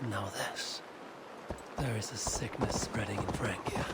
And now this. There is a sickness spreading in Frankia.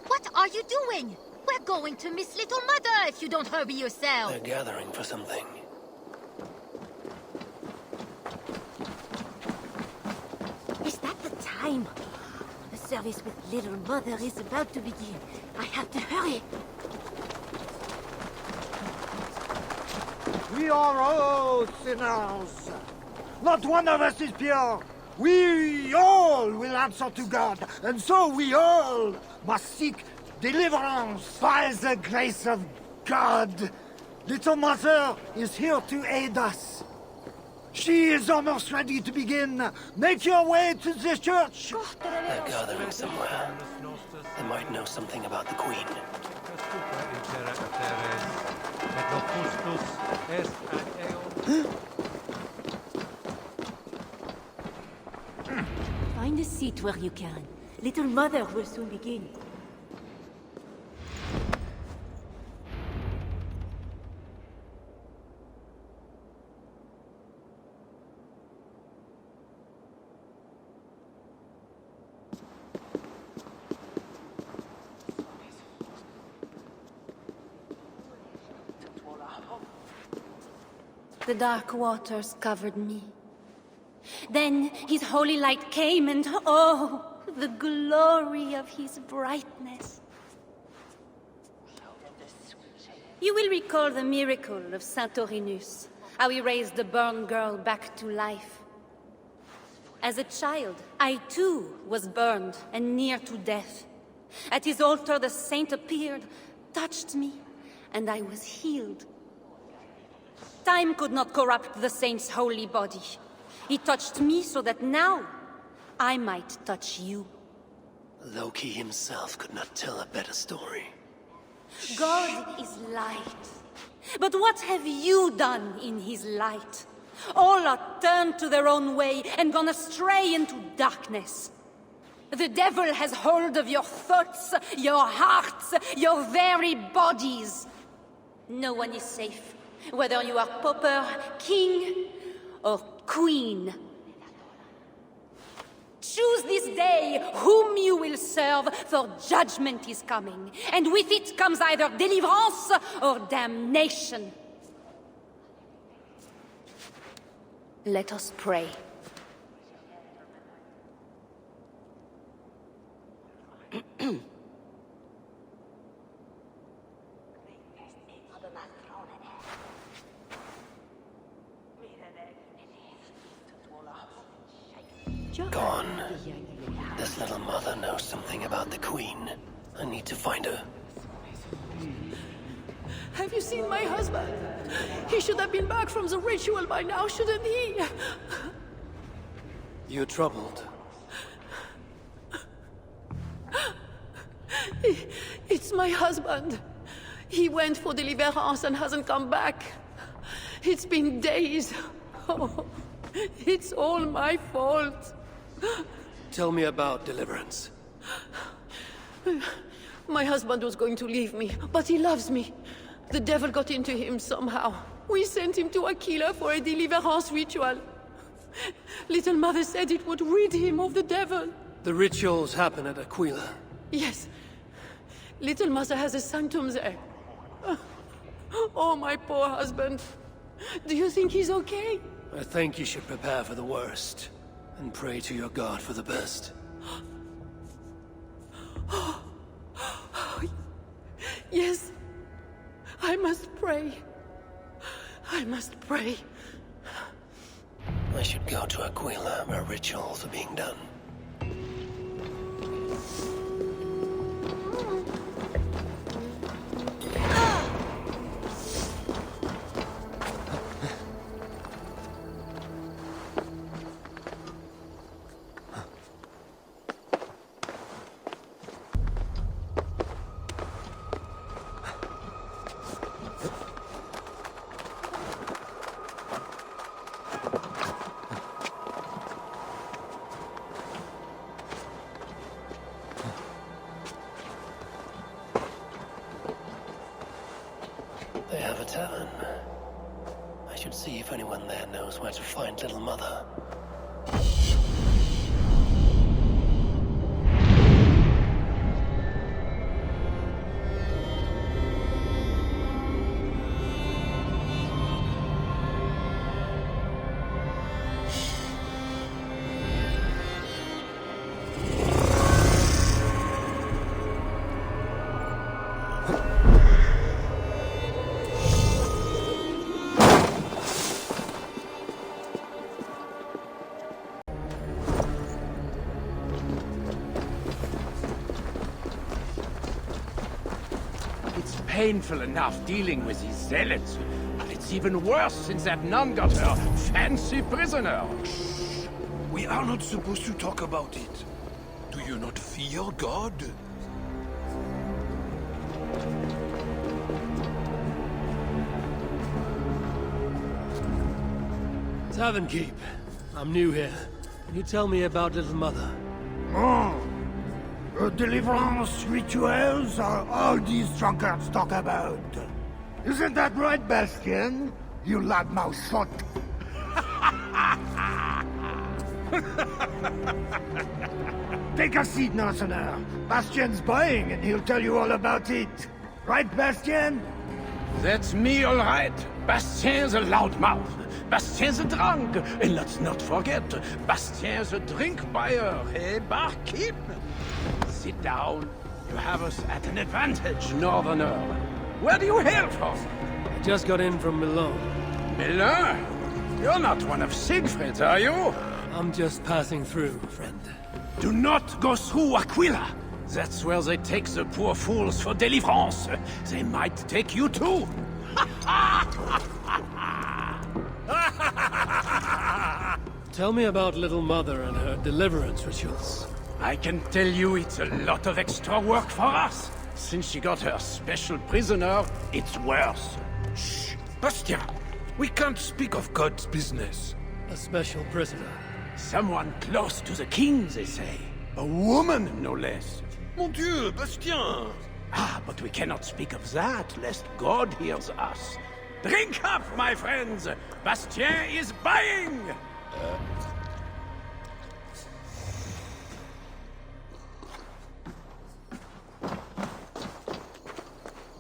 What are you doing? We're going to miss Little Mother if you don't hurry yourself. They're gathering for something. Is that the time? The service with Little Mother is about to begin. I have to hurry. We are all sinners. Not one of us is pure. We all will answer to God, and so we all must seek deliverance by the grace of God. Little Mother is here to aid us. She is almost ready to begin. Make your way to the church. They're gathering somewhere. They might know something about the Queen. Find a seat where you can. Little Mother will soon begin. The dark waters covered me. Then his holy light came, and oh, the glory of his brightness. You will recall the miracle of Saint-Aurinus, how he raised the burned girl back to life. As a child, I too was burned and near to death. At his altar the saint appeared, touched me, and I was healed. Time could not corrupt the saint's holy body. He touched me so that now I might touch you. Loki himself could not tell a better story. God is light. But what have you done in his light? All are turned to their own way and gone astray into darkness. The devil has hold of your thoughts, your hearts, your very bodies. No one is safe, whether you are pauper, king, or queen. Choose this day whom you will serve, for judgment is coming, and with it comes either deliverance or damnation. Let us pray. Gone. This little mother knows something about the Queen. I need to find her. Have you seen my husband? He should have been back from the ritual by now, shouldn't he? You're troubled. It's my husband. He went for deliverance and hasn't come back. It's been days. Oh, it's all my fault. Tell me about deliverance. My husband was going to leave me, but he loves me. The devil got into him somehow. We sent him to Aquila for a deliverance ritual. Little Mother said it would rid him of the devil. The rituals happen at Aquila. Yes. Little Mother has a sanctum there. Oh, my poor husband. Do you think he's okay? I think you should prepare for the worst, and pray to your god for the best. Yes. I must pray. I must pray. I should go to Aquila, where rituals are being done. They have a tavern. I should see if anyone there knows where to find Little Mother. It's painful enough dealing with these zealots, but it's even worse since that nun got her fancy prisoner. We are not supposed to talk about it. Do you not fear God? Tavern Keep. I'm new here. Can you tell me about Little Mother? Deliverance rituals are all these drunkards talk about. Isn't that right, Bastien? You loudmouth sot. Take a seat, Northerner. Bastien's buying and he'll tell you all about it. Right, Bastien? That's me, all right. Bastien's a loudmouth. Bastien's a drunk. And let's not forget, Bastien's a drink buyer. Hey, barkeep? Sit down. You have us at an advantage, Northerner. Where do you hail from? I just got in from Milan. Milan? You're not one of Siegfried's, are you? I'm just passing through, friend. Do not go through Aquila. That's where they take the poor fools for deliverance. They might take you too. Tell me about Little Mother and her deliverance rituals. I can tell you it's a lot of extra work for us. Since she got her special prisoner, it's worse. Shh! Bastien! We can't speak of God's business. A special prisoner. Someone close to the king, they say. A woman, no less. Mon Dieu, Bastien! Ah, but we cannot speak of that, lest God hears us. Drink up, my friends! Bastien is buying!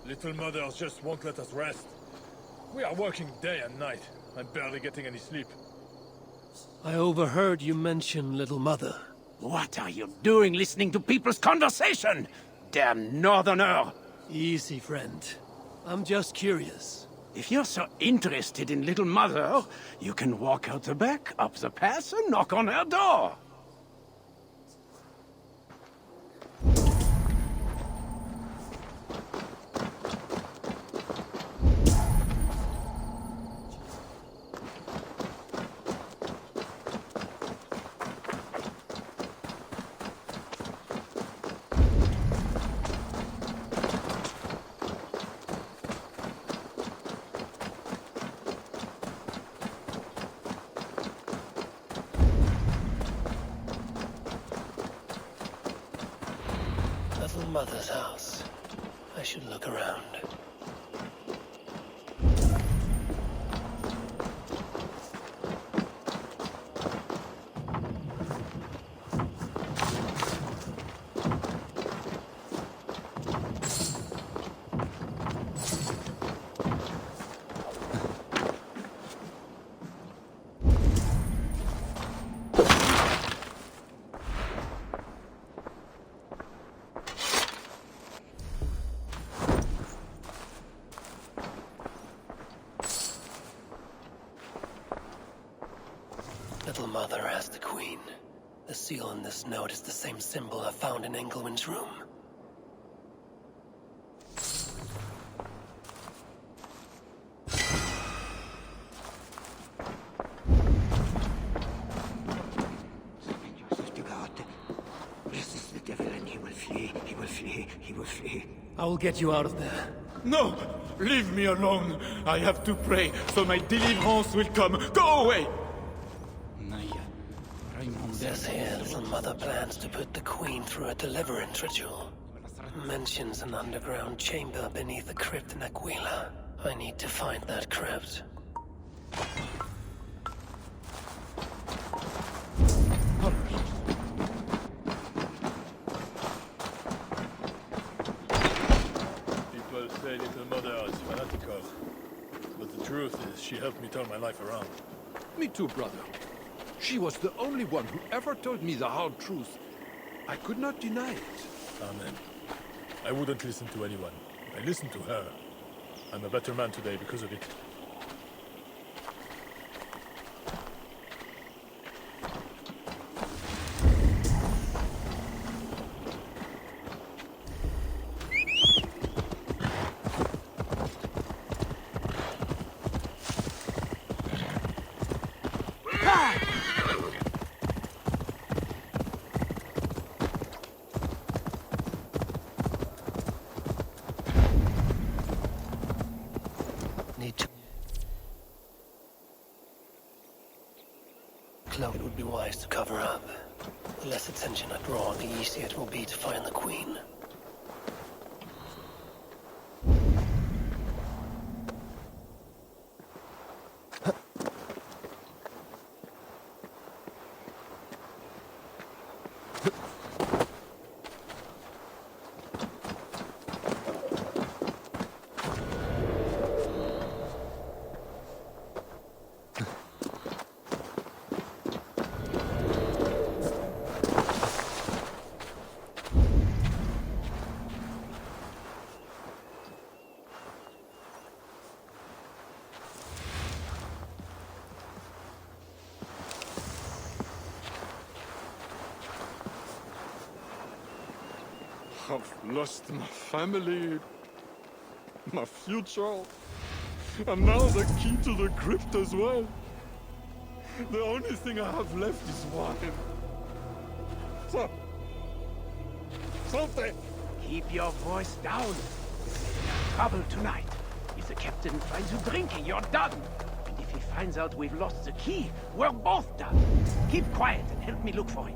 Little Mothers just won't let us rest. We are working day and night, and barely getting any sleep. I overheard you mention Little Mother. What are you doing listening to people's conversation? Damn Northerner! Easy, friend. I'm just curious. If you're so interested in Little Mother, you can walk out the back, up the path, and knock on her door. Little Mother's house. I should look around. Mother has the Queen. The seal on this note is the same symbol I found in Engelwin's room. To God. Resist the devil and he will flee. He will flee. He will flee. I will get you out of there. No! Leave me alone! I have to pray, so my deliverance will come. Go away! It says here that the Mother plans to put the Queen through a deliverance ritual. Mentions an underground chamber beneath the crypt in Aquila. I need to find that crypt. People say Little Mother is fanatical. But the truth is, she helped me turn my life around. Me too, brother. She was the only one who ever told me the hard truth. I could not deny it. Amen. I wouldn't listen to anyone. I listened to her. I'm a better man today because of it. It would be wise to cover up. The less attention I draw, the easier it will be to find the Queen. I've lost my family, my future, and now the key to the crypt as well. The only thing I have left is wine. So, something. Keep your voice down. We're in trouble tonight. If the captain finds you drinking, you're done. And if he finds out we've lost the key, we're both done. Keep quiet and help me look for it.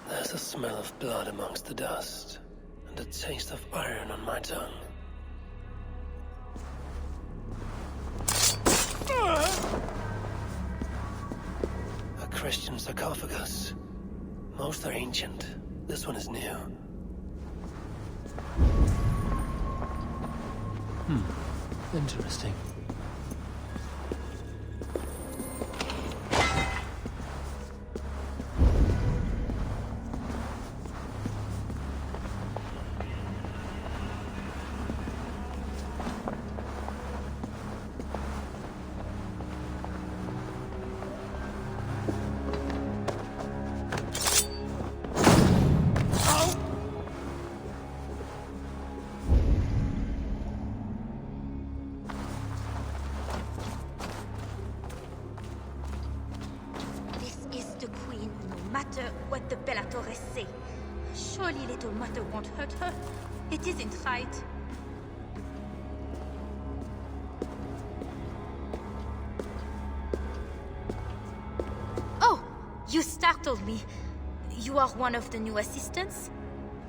There's a smell of blood amongst the dust, and a taste of iron on my tongue. A Christian sarcophagus. Most are ancient. This one is new. Interesting. What the Bellatores say. Surely little mother won't hurt her. It isn't right. Oh! You startled me. You are one of the new assistants?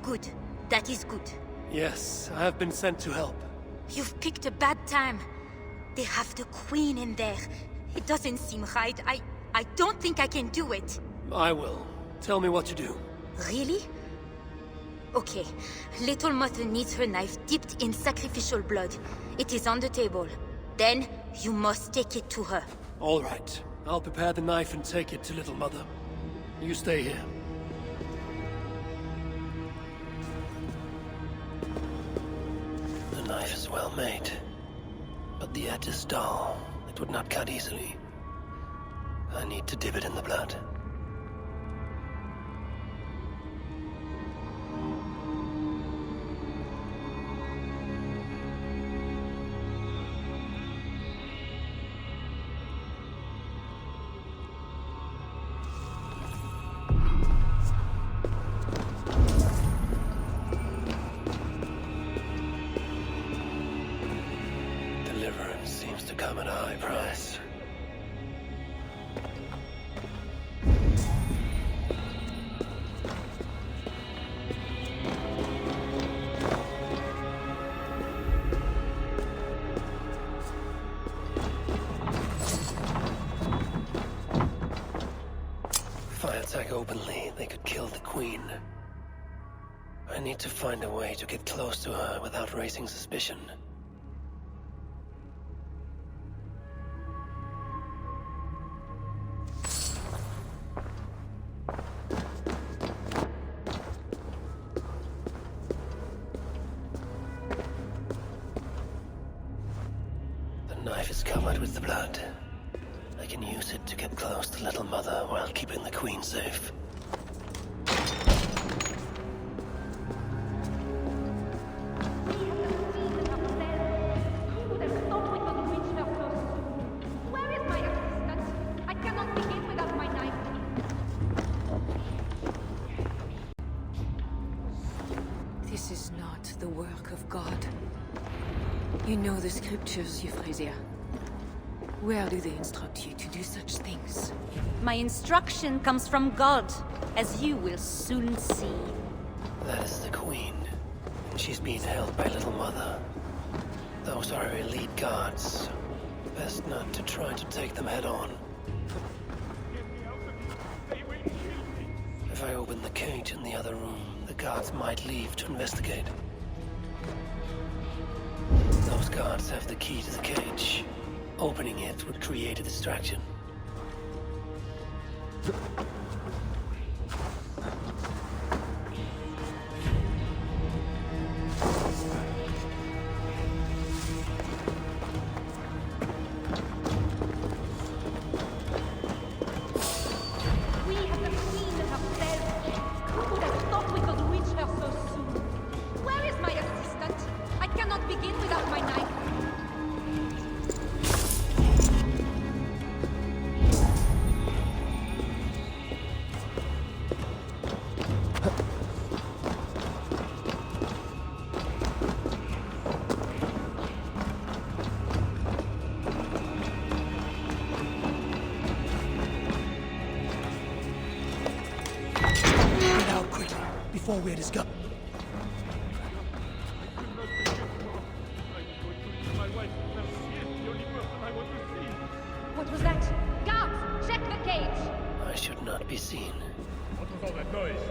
Good. That is good. Yes, I have been sent to help. You've picked a bad time. They have the Queen in there. It doesn't seem right. I don't think I can do it. I will. Tell me what to do. Really? Okay. Little Mother needs her knife dipped in sacrificial blood. It is on the table. Then, you must take it to her. All right. I'll prepare the knife and take it to Little Mother. You stay here. The knife is well made, but the edge is dull. It would not cut easily. I need to dip it in the blood. Deliverance seems to come at a high price. If I attack openly, they could kill the Queen. I need to find a way to get close to her without raising suspicion. The knife is covered with the blood. I can use it to get close to Little Mother while keeping the Queen safe. Where is my assistant? I cannot begin without my knife. This is not the work of God. You know the scriptures, Euphrasia. Where do they instruct you to do such things? My instruction comes from God, as you will soon see. That is the Queen. And she's being held by Little Mother. Those are her elite guards. Best not to try to take them head on. If I open the cage in the other room, the guards might leave to investigate. Those guards have the key to the cage. Opening it would create a distraction. We have the queen herself. Who would have thought we could reach her so soon? Where is my assistant? I cannot begin without my knife. Get out quickly, before we're discovered. My wife, she is the only person I want to see. What was that? Guards, check the cage. I should not be seen. What was all that noise?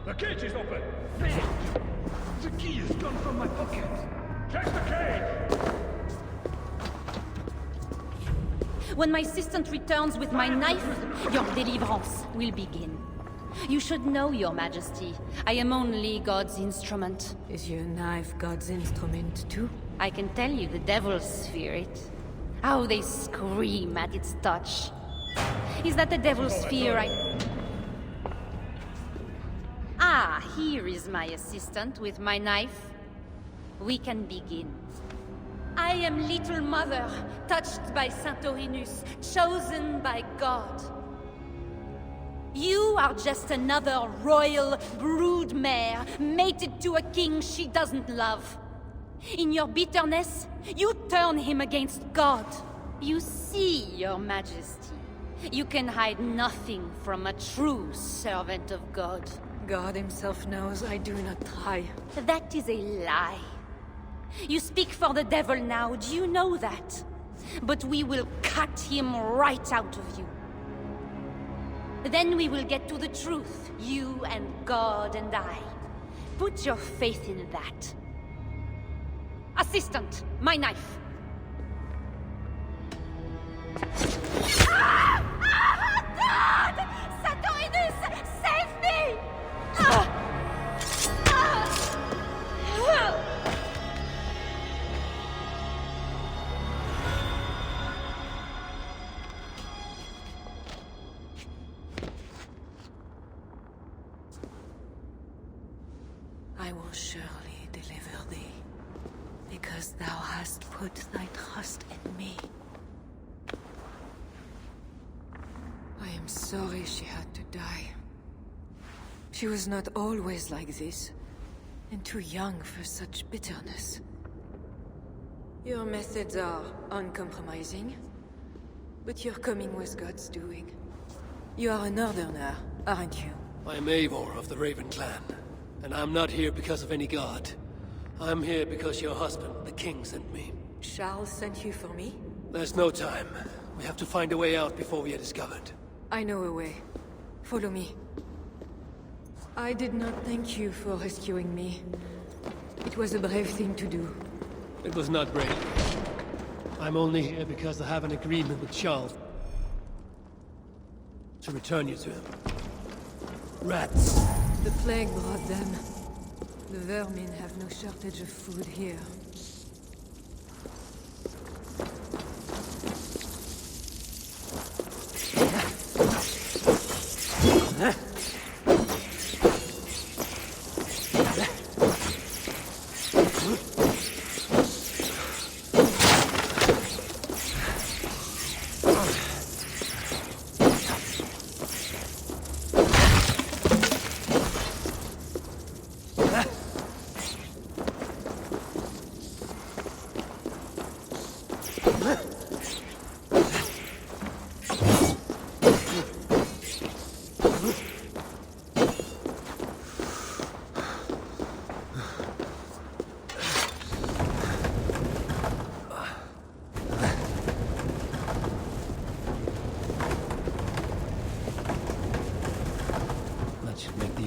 The cage is open! The key is gone from my pocket! Check the cage! When my assistant returns with my knife, your deliverance will begin. You should know, Your Majesty. I am only God's instrument. Is your knife God's instrument too? I can tell you the devils fear it. How they scream at its touch. Is that the devil's fear Ah, here is my assistant with my knife. We can begin. I am Little Mother, touched by Santorinus, chosen by God. You are just another royal broodmare, mated to a king she doesn't love. In your bitterness, you turn him against God. You see, Your Majesty, you can hide nothing from a true servant of God. God himself knows I do not try. That is a lie. You speak for the devil now, do you know that? But we will cut him right out of you. Then we will get to the truth, you and God and I. Put your faith in that. Assistant, my knife. Ah! Ah! God! Santorinus, save me! Ah! Ah! I will surely deliver thee, because thou hast put thy trust in me. I am sorry she had to die. She was not always like this, and too young for such bitterness. Your methods are uncompromising, but your coming was God's doing. You are a northerner, aren't you? I'm Eivor of the Raven Clan, and I'm not here because of any god. I'm here because your husband, the king, sent me. Charles sent you for me? There's no time. We have to find a way out before we are discovered. I know a way. Follow me. I did not thank you for rescuing me. It was a brave thing to do. It was not brave. I'm only here because I have an agreement with Charles to return you to him. Rats! The plague brought them. The vermin have no shortage of food here.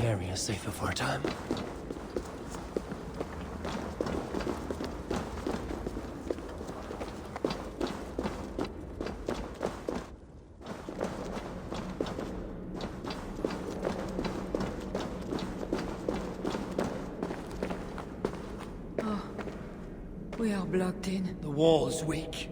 Area safer for a time. blocked in. The wall's weak.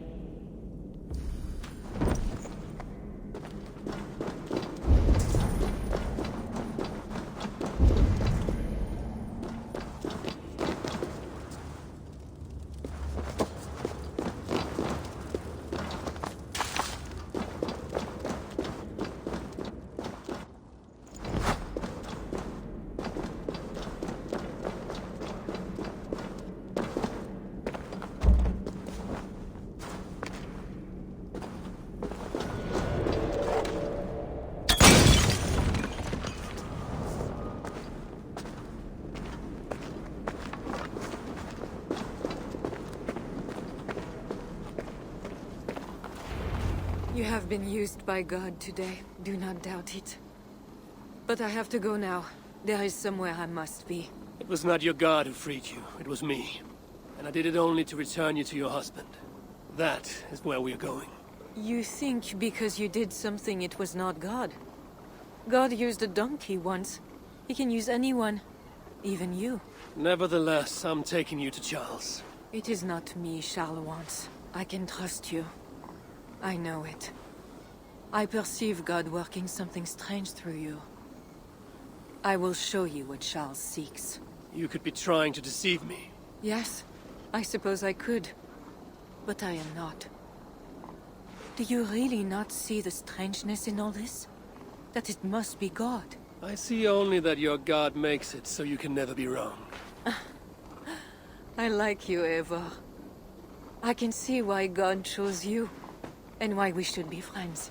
You have been used by God today. Do not doubt it. But I have to go now. There is somewhere I must be. It was not your god who freed you, it was me. And I did it only to return you to your husband. That is where we are going. You think because you did something it was not God? God used a donkey once. He can use anyone. Even you. Nevertheless, I'm taking you to Charles. It is not me Charles wants. I can trust you. I know it. I perceive God working something strange through you. I will show you what Charles seeks. You could be trying to deceive me. Yes, I suppose I could. But I am not. Do you really not see the strangeness in all this? That it must be God? I see only that your god makes it so you can never be wrong. I like you, Eivor. I can see why God chose you. And why we should be friends.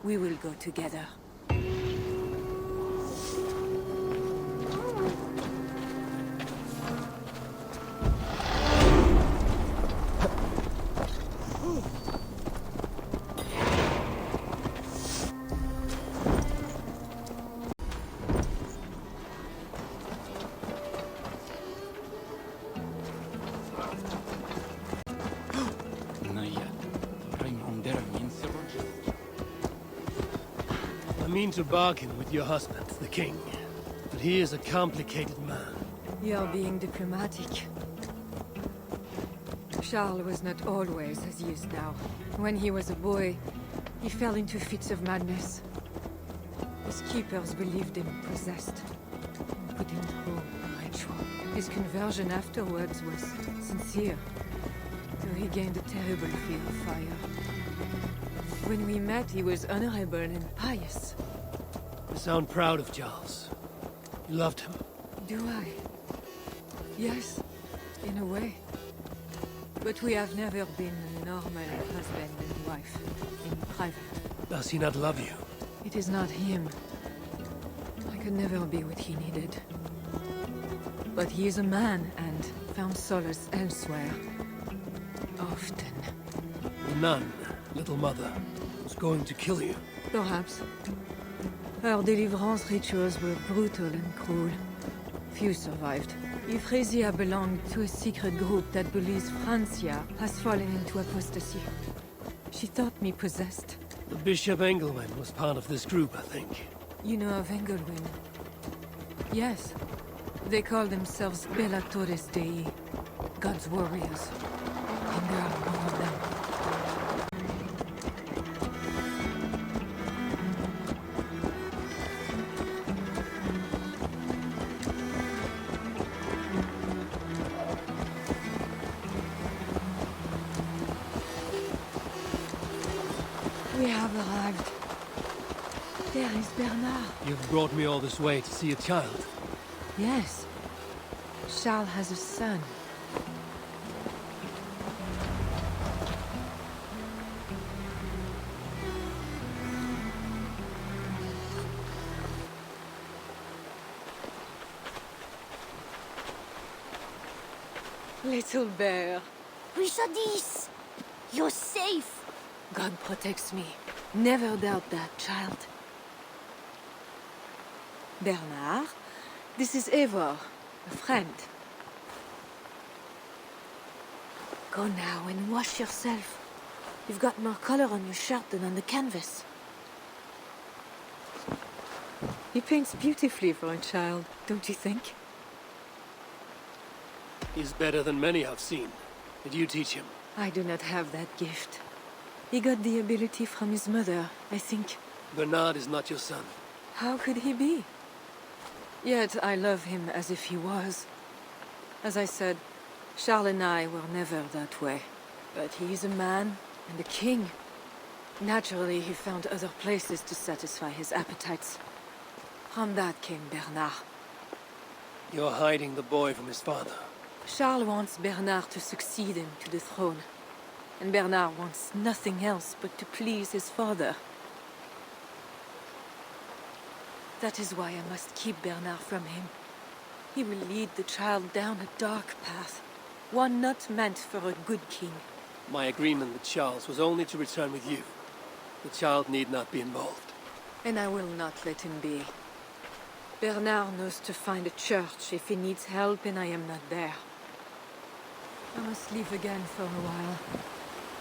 We will go together. I mean to bargain with your husband, the king. But he is a complicated man. You're being diplomatic. Charles was not always as he is now. When he was a boy, he fell into fits of madness. His keepers believed him possessed, and put him through a ritual. His conversion afterwards was sincere, though he gained a terrible fear of fire. When we met, he was honorable and pious. You sound proud of Charles. You loved him. Do I? Yes, in a way. But we have never been a normal husband and wife, in private. Does he not love you? It is not him. I could never be what he needed. But he is a man and found solace elsewhere. Often. The nun, little mother, was going to kill you. Perhaps. Her deliverance rituals were brutal and cruel. Few survived. Euphrasia belonged to a secret group that believes Francia has fallen into apostasy. She thought me possessed. The Bishop Engelwin was part of this group, I think. You know of Engelwin? Yes. They call themselves Bellatores Dei, God's warriors. And there are one of them. We have arrived. There is Bernard. You've brought me all this way to see a child. Yes. Charles has a son. Little bear. Richardis! You're safe! God protects me. Never doubt that, child. Bernard, this is Eivor, a friend. Go now and wash yourself. You've got more color on your shirt than on the canvas. He paints beautifully for a child, don't you think? He's better than many I've seen. Did you teach him? I do not have that gift. He got the ability from his mother, I think. Bernard is not your son. How could he be? Yet I love him as if he was. As I said, Charles and I were never that way. But he is a man and a king. Naturally, he found other places to satisfy his appetites. From that came Bernard. You're hiding the boy from his father. Charles wants Bernard to succeed him to the throne. And Bernard wants nothing else but to please his father. That is why I must keep Bernard from him. He will lead the child down a dark path, one not meant for a good king. My agreement with Charles was only to return with you. The child need not be involved. And I will not let him be. Bernard knows to find a church if he needs help and I am not there. I must leave again for a while.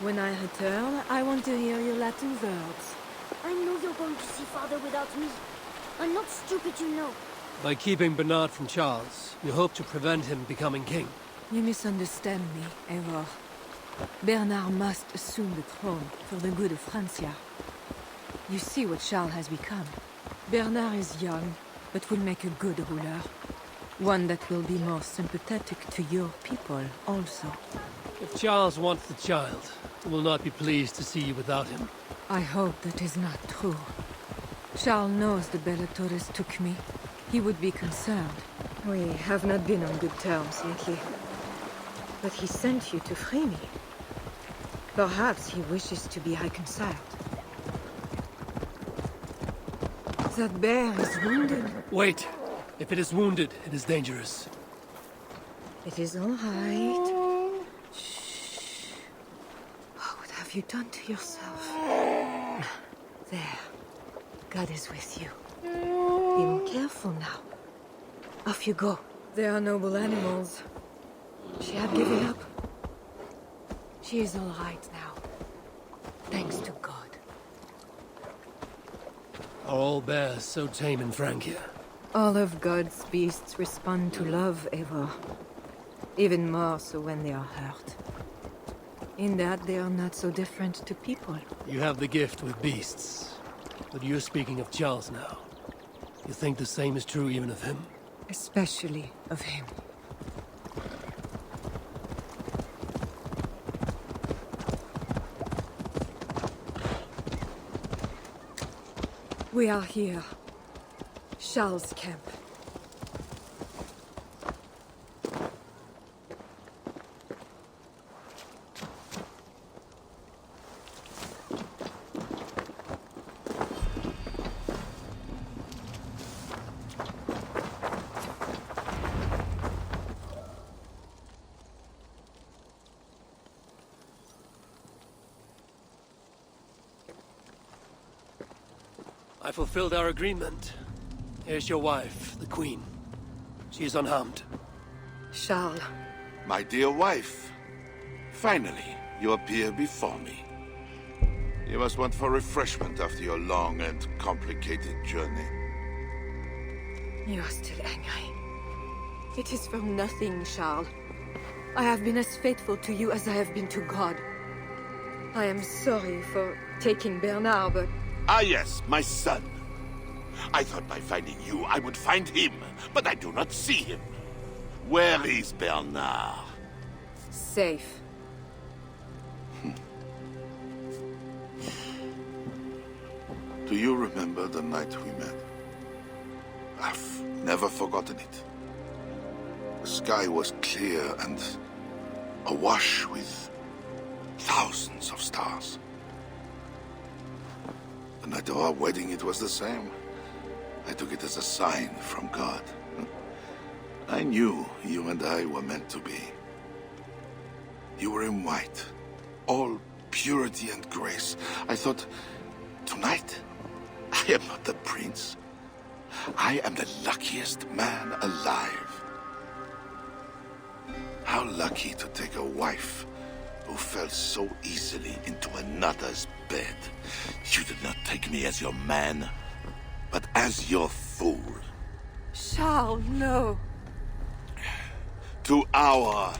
When I return, I want to hear your Latin words. I know you're going to see father without me. I'm not stupid, you know. By keeping Bernard from Charles, you hope to prevent him becoming king. You misunderstand me, Eivor. Bernard must assume the throne for the good of Francia. You see what Charles has become. Bernard is young, but will make a good ruler. One that will be more sympathetic to your people, also. If Charles wants the child, he will not be pleased to see you without him. I hope that is not true. Charles knows the Bellatores took me. He would be concerned. We have not been on good terms lately. But he sent you to free me. Perhaps he wishes to be reconciled. That bear is wounded. Wait. If it is wounded, it is dangerous. It is all right. Shh. What have you done to yourself? There. God is with you. Be more careful now. Off you go. They are noble animals. She had given up. She is all right now. Thanks to God. Are all bears so tame in Francia? All of God's beasts respond to love, Eivor. Even more so when they are hurt. In that they are not so different to people. You have the gift with beasts. But you're speaking of Charles now. You think the same is true even of him? Especially of him. We are here. Charles' camp. I fulfilled our agreement. Here's your wife, the Queen. She is unharmed. Charles. My dear wife, finally, you appear before me. You must want for refreshment after your long and complicated journey. You are still angry. It is for nothing, Charles. I have been as faithful to you as I have been to God. I am sorry for taking Bernard, but... Ah yes, my son. I thought by finding you, I would find him, but I do not see him. Where is Bernard? Safe. Do you remember the night we met? I've never forgotten it. The sky was clear and awash with thousands of stars. The night of our wedding, it was the same. I took it as a sign from God. I knew you and I were meant to be. You were in white, all purity and grace. I thought, tonight, I am not the prince. I am the luckiest man alive. How lucky to take a wife who fell so easily into another's bed. You did not take me as your man, but as your fool. Charles, no. To our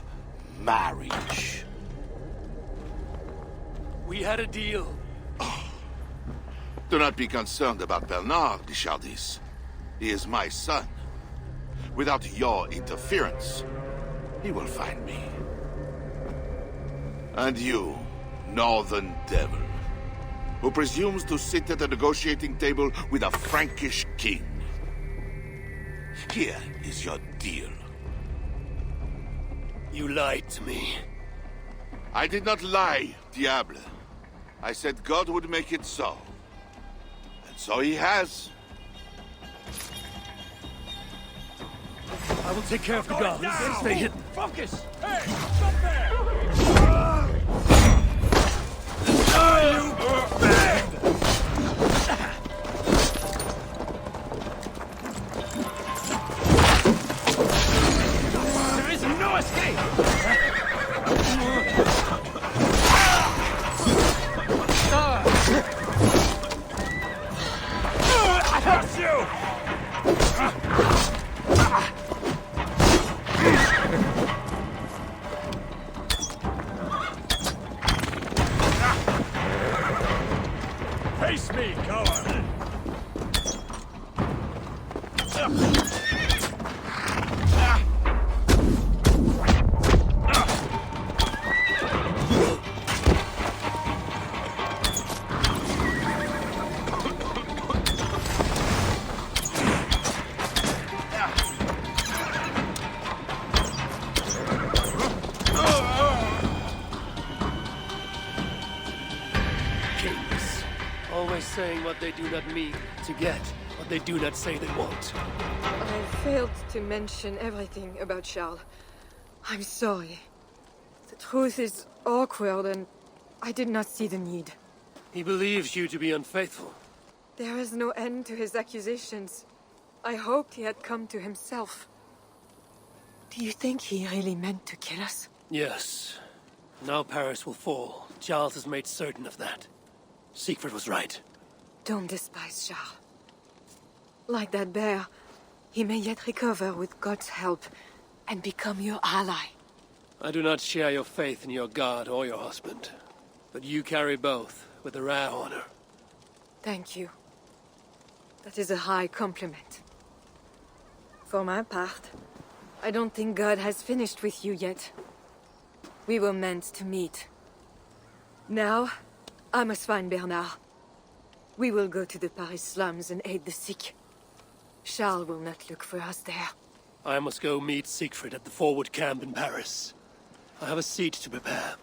marriage. We had a deal. Do not be concerned about Bernard, Guichardis. He is my son. Without your interference, he will find me. And you, Northern Devil, who presumes to sit at a negotiating table with a Frankish king. Here is your deal. You lied to me. I did not lie, Diable. I said God would make it so. And so he has. I will take care of the guards. Stay hidden. Focus! Hey, stop there! There is no escape! I got you! Face me, coward! Kings. Always saying what they do not mean to get what they do not say they won't. I failed to mention everything about Charles. I'm sorry. The truth is awkward and I did not see the need. He believes you to be unfaithful. There is no end to his accusations. I hoped he had come to himself. Do you think he really meant to kill us? Yes. Now Paris will fall. Charles has made certain of that. Siegfried was right. Don't despise Charles. Like that bear, he may yet recover with God's help and become your ally. I do not share your faith in your god or your husband. But you carry both with a rare honor. Thank you. That is a high compliment. For my part, I don't think God has finished with you yet. We were meant to meet. Now, I must find Bernard. We will go to the Paris slums and aid the sick. Charles will not look for us there. I must go meet Siegfried at the forward camp in Paris. I have a seat to prepare,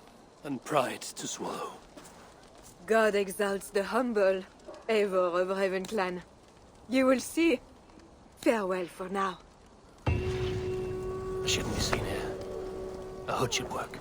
and pride to swallow. God exalts the humble, Eivor of Ravenclan. You will see. Farewell for now. I shouldn't be seen here. A hood should work.